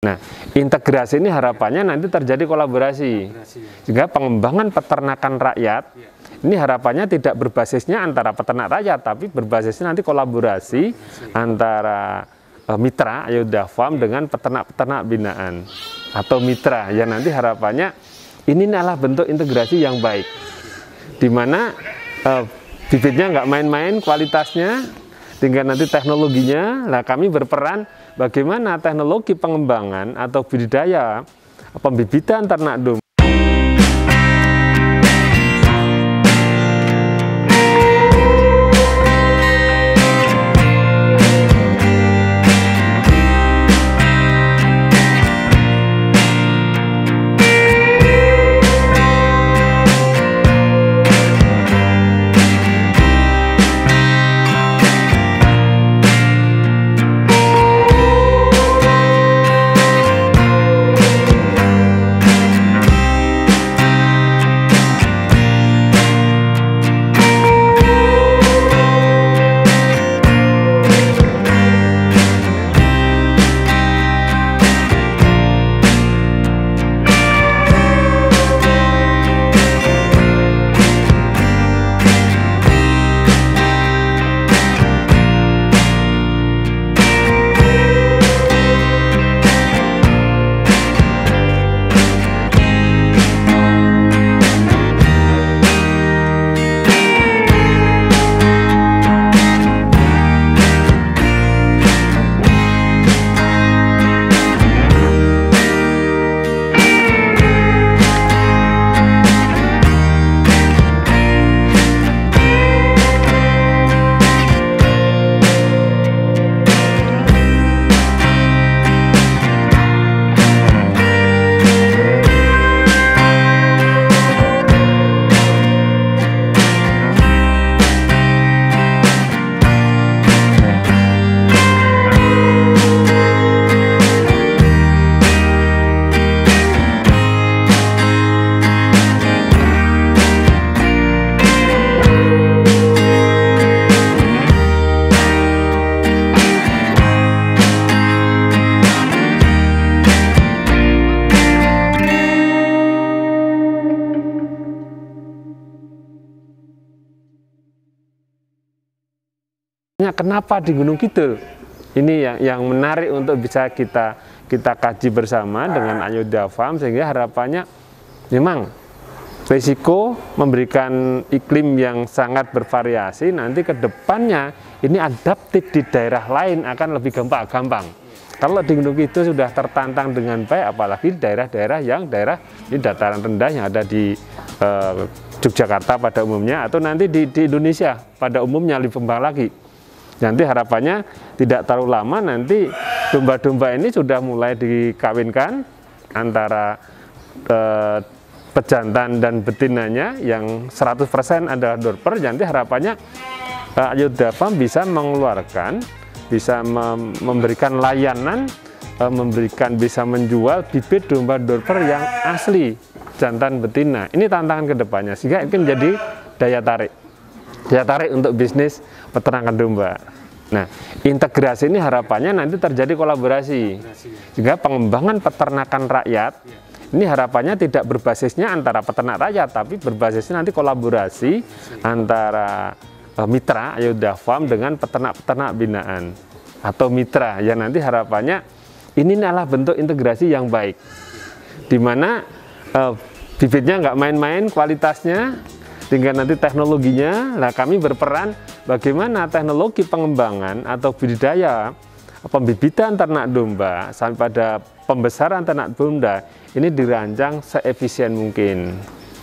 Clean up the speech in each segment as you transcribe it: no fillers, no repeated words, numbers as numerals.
Nah, integrasi ini harapannya nanti terjadi kolaborasi. Sehingga pengembangan peternakan rakyat ini harapannya tidak berbasisnya antara peternak rakyat, tapi berbasisnya nanti kolaborasi antara mitra Ayodhya Farm dengan peternak-peternak binaan atau mitra. Ya nanti harapannya ini adalah bentuk integrasi yang baik, di mana bibitnya nggak main-main kualitasnya, tinggal nanti teknologinya. Nah, kami berperan bagaimana teknologi pengembangan atau budidaya pembibitan ternak domba. Kenapa di Gunung Kidul? Ini yang menarik untuk bisa kita kaji bersama dengan Ayodhya Farm, sehingga harapannya memang risiko memberikan iklim yang sangat bervariasi, nanti ke depannya ini adaptif di daerah lain akan lebih gampang. Kalau di Gunung Kidul sudah tertantang dengan baik, apalagi daerah-daerah ini dataran rendah yang ada di Yogyakarta pada umumnya, atau nanti di Indonesia pada umumnya lebih berkembang lagi. Nanti harapannya tidak terlalu lama nanti domba-domba ini sudah mulai dikawinkan antara pejantan dan betinanya yang 100% adalah dorper. Nanti harapannya Ayodhya Farm bisa mengeluarkan, bisa memberikan layanan, bisa menjual bibit domba dorper yang asli jantan betina. Ini tantangan kedepannya, sehingga itu menjadi daya tarik untuk bisnis peternakan domba. Nah, integrasi ini harapannya nanti terjadi kolaborasi, sehingga pengembangan peternakan rakyat ini harapannya tidak berbasisnya antara peternak rakyat, tapi berbasisnya nanti kolaborasi antara mitra Ayodhya Farm dengan peternak-peternak binaan atau mitra. Ya nanti harapannya ini adalah bentuk integrasi yang baik, di mana bibitnya nggak main-main kualitasnya, tinggal nanti teknologinya. Nah, kami berperan bagaimana teknologi pengembangan atau budidaya pembibitan ternak domba sampai pada pembesaran ternak domba ini dirancang seefisien mungkin,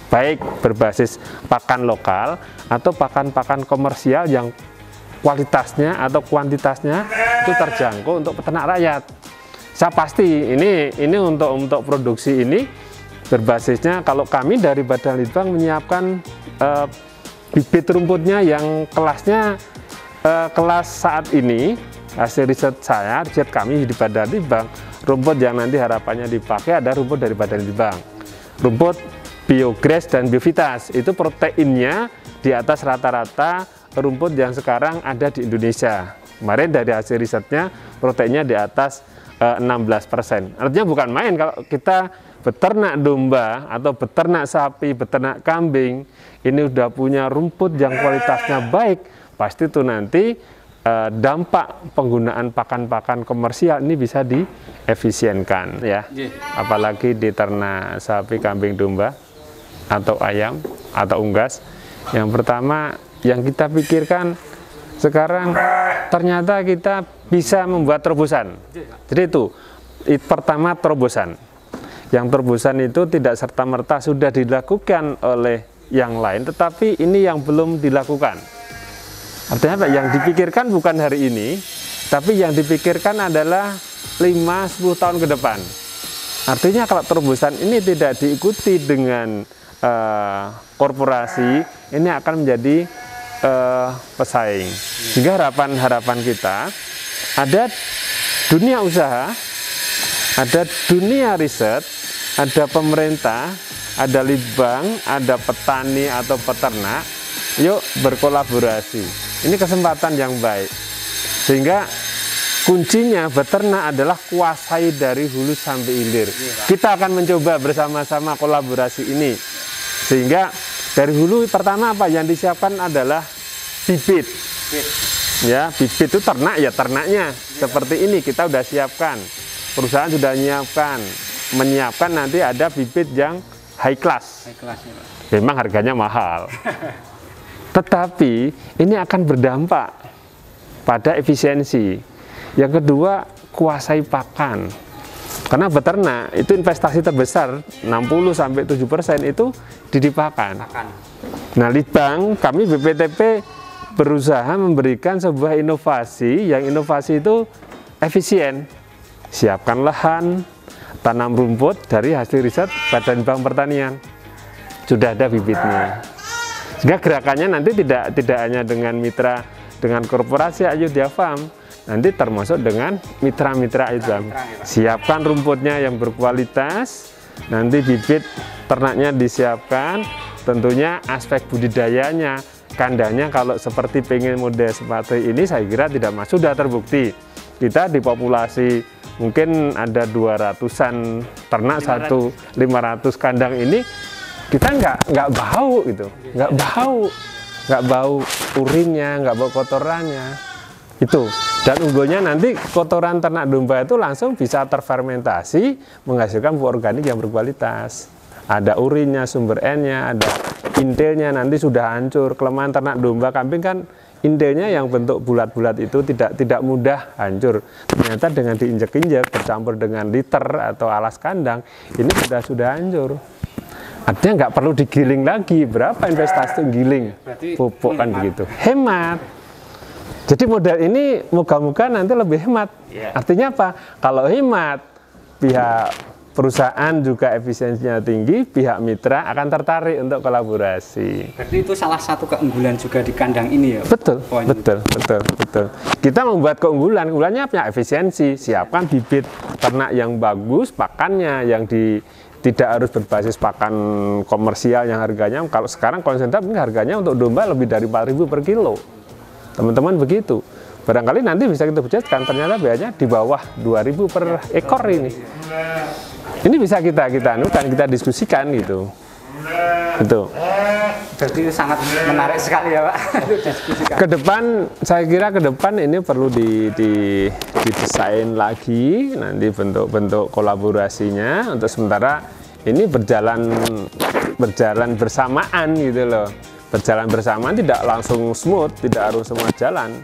baik berbasis pakan lokal atau pakan-pakan komersial yang kualitasnya atau kuantitasnya itu terjangkau untuk peternak rakyat. Saya pasti ini untuk produksi ini berbasisnya, kalau kami dari Badan Litbang menyiapkan bibit rumputnya yang kelasnya kelas saat ini, hasil riset kami di Badan Litbang, rumput yang nanti harapannya dipakai ada rumput dari Badan Litbang, rumput Biograss dan Biovitas. Itu proteinnya di atas rata-rata rumput yang sekarang ada di Indonesia. Kemarin dari hasil risetnya proteinnya di atas 16%. Artinya bukan main kalau kita beternak domba atau beternak sapi, beternak kambing, ini udah punya rumput yang kualitasnya baik, pasti itu nanti dampak penggunaan pakan-pakan komersial ini bisa diefisienkan ya. Apalagi di ternak sapi, kambing, domba atau ayam atau unggas. Yang pertama yang kita pikirkan sekarang ternyata kita bisa membuat terobosan. Jadi itu pertama terobosan. Yang terobosan itu tidak serta-merta sudah dilakukan oleh yang lain, tetapi ini yang belum dilakukan. Artinya apa? Yang dipikirkan bukan hari ini, tapi yang dipikirkan adalah 5-10 tahun ke depan. Artinya kalau terobosan ini tidak diikuti dengan korporasi, ini akan menjadi pesaing. Sehingga harapan kita ada dunia usaha, ada dunia riset, ada pemerintah, ada litbang, ada petani atau peternak, yuk berkolaborasi. Ini kesempatan yang baik. Sehingga kuncinya beternak adalah kuasai dari hulu sampai hilir. Kita akan mencoba bersama-sama kolaborasi ini. Sehingga dari hulu pertama apa yang disiapkan adalah bibit. Ya, bibit itu ternak ya ternaknya. Seperti ini kita sudah siapkan. Perusahaan sudah menyiapkan nanti ada bibit yang high class. Memang harganya mahal. Tetapi ini akan berdampak pada efisiensi. Yang kedua, kuasai pakan. Karena beternak itu investasi terbesar 60-70% itu di pakan. Nah, litbang kami BPTP berusaha memberikan sebuah inovasi, yang inovasi itu efisien. Siapkan lahan, tanam rumput dari hasil riset Badan Bank Pertanian. Sudah ada bibitnya. Sehingga gerakannya nanti tidak hanya dengan mitra dengan korporasi Ayodhya Farm, nanti termasuk dengan mitra-mitra Ayodhya. Siapkan rumputnya yang berkualitas, nanti bibit ternaknya disiapkan, tentunya aspek budidayanya, kandangnya kalau seperti pengen model seperti ini saya kira tidak masuk, sudah terbukti. Kita di populasi mungkin ada 200-an ternak 500 kandang ini, kita nggak bau gitu, nggak bau urinnya, nggak bau kotorannya itu. Dan unggulnya nanti kotoran ternak domba itu langsung bisa terfermentasi menghasilkan pupuk organik yang berkualitas. Ada urinnya, sumber N-nya, ada intilnya, nanti sudah hancur. Kelemahan ternak domba kambing kan intilnya yang bentuk bulat-bulat itu tidak mudah hancur. Ternyata dengan diinjek-injek bercampur dengan liter atau alas kandang ini sudah hancur. Artinya nggak perlu digiling lagi. Berapa investasi giling pupuk kan begitu? Hemat. Jadi model ini moga-moga nanti lebih hemat. Artinya apa? Kalau hemat, pihak perusahaan juga efisiensinya tinggi, pihak mitra akan tertarik untuk kolaborasi. Berarti itu salah satu keunggulan juga di kandang ini ya? Betul. Kita membuat keunggulannya apa? Efisiensi. Siapkan bibit ternak yang bagus, pakannya yang tidak harus berbasis pakan komersial yang harganya, kalau sekarang konsentrat harganya untuk domba lebih dari 4.000 per kilo. Teman-teman begitu. Barangkali nanti bisa kita budgetkan, ternyata biayanya di bawah 2.000 per ekor ini. Ini bisa kita anukan, kita diskusikan gitu. Itu. Jadi sangat menarik sekali ya Pak. Ke depan, saya kira ke depan ini perlu didesain lagi nanti bentuk-bentuk kolaborasinya. Untuk sementara ini berjalan bersamaan gitu loh. Berjalan bersamaan tidak langsung smooth, tidak harus semua jalan.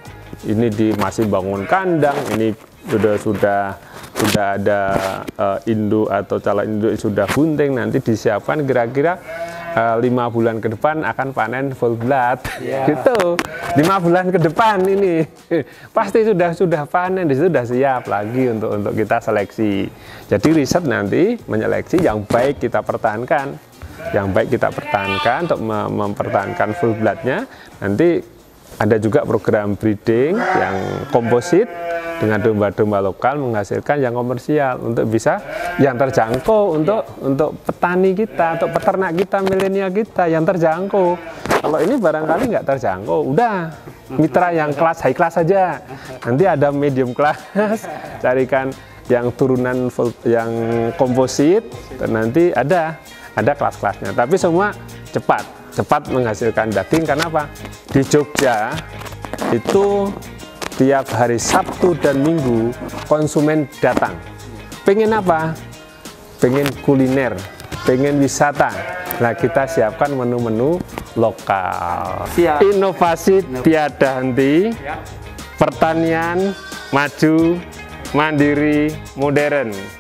Ini masih bangun kandang, ini sudah ada induk atau calon induk sudah bunting, nanti disiapkan kira-kira 5 bulan ke depan akan panen full blood, gitu. 5 bulan ke depan ini pasti sudah panen, di situ sudah siap lagi untuk kita seleksi. Jadi riset nanti menyeleksi yang baik kita pertahankan, untuk mempertahankan full bloodnya. Nanti ada juga program breeding yang komposit dengan domba-domba lokal menghasilkan yang komersial untuk bisa yang terjangkau untuk petani kita, untuk peternak kita, milenial kita yang terjangkau. Kalau ini barangkali nggak terjangkau, udah mitra yang kelas high class saja. Nanti ada medium class, carikan yang turunan yang komposit, dan nanti ada kelas-kelasnya. Tapi semua cepat menghasilkan daging. Karena apa? Di Jogja itu tiap hari Sabtu dan Minggu konsumen datang. Pengen apa? Pengen kuliner, pengen wisata. Nah, kita siapkan menu-menu lokal. Siap. Inovasi tiada henti, pertanian maju, mandiri, modern.